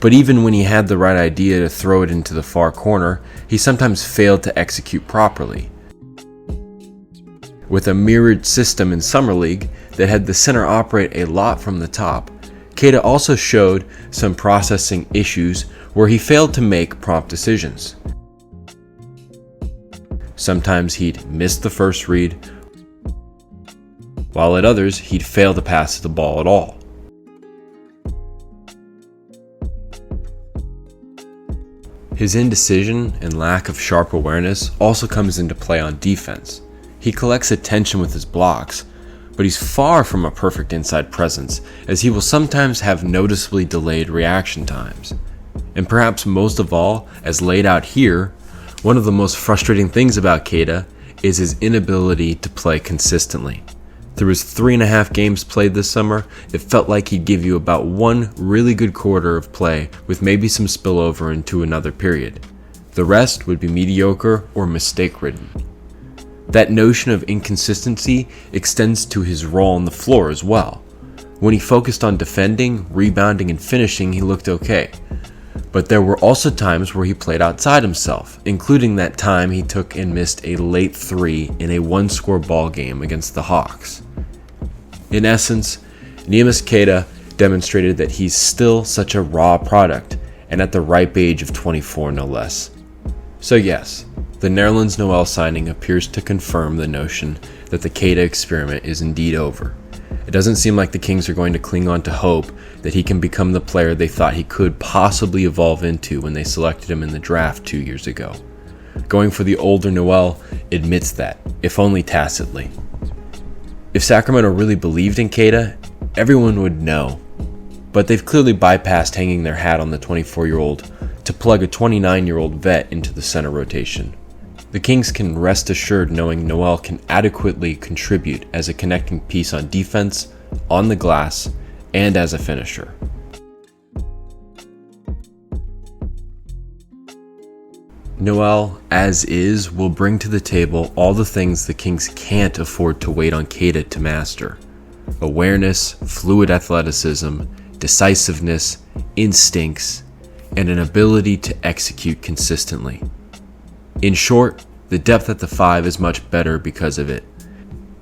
But even when he had the right idea to throw it into the far corner, he sometimes failed to execute properly. With a mirrored system in Summer League that had the center operate a lot from the top, Queta also showed some processing issues where he failed to make prompt decisions. Sometimes he'd miss the first read, while at others he'd fail to pass the ball at all. His indecision and lack of sharp awareness also comes into play on defense. He collects attention with his blocks, but he's far from a perfect inside presence, as he will sometimes have noticeably delayed reaction times. And perhaps most of all, as laid out here, one of the most frustrating things about Queta is his inability to play consistently. Through his 3.5 games played this summer, it felt like he'd give you about one really good quarter of play with maybe some spillover into another period. The rest would be mediocre or mistake-ridden. That notion of inconsistency extends to his role on the floor as well. When he focused on defending, rebounding, and finishing, he looked okay. But there were also times where he played outside himself, including that time he took and missed a late 3 in a one-score ball game against the Hawks. In essence, Neemias Queta demonstrated that he's still such a raw product, and at the ripe age of 24 no less. So yes, the Nerlens Noel signing appears to confirm the notion that the Queta experiment is indeed over. It doesn't seem like the Kings are going to cling on to hope that he can become the player they thought he could possibly evolve into when they selected him in the draft 2 years ago. Going for the older Noel admits that, if only tacitly. If Sacramento really believed in Queta, everyone would know. But they've clearly bypassed hanging their hat on the 24-year-old to plug a 29-year-old vet into the center rotation. The Kings can rest assured knowing Noel can adequately contribute as a connecting piece on defense, on the glass, and as a finisher. Noel, as is, will bring to the table all the things the Kings can't afford to wait on Queta to master. Awareness, fluid athleticism, decisiveness, instincts, and an ability to execute consistently. In short, the depth at the 5 is much better because of it.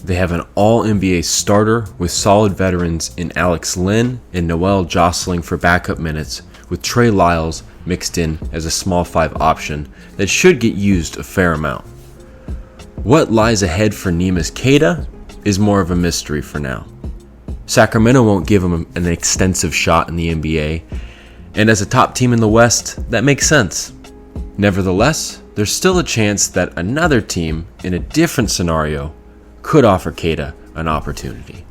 They have an all-NBA starter with solid veterans in Alex Len and Noel jostling for backup minutes, with Trey Lyles mixed in as a small 5 option that should get used a fair amount. What lies ahead for Neemias Queta is more of a mystery for now. Sacramento won't give him an extensive shot in the NBA, and as a top team in the West, that makes sense. Nevertheless, there's still a chance that another team in a different scenario could offer Queta an opportunity.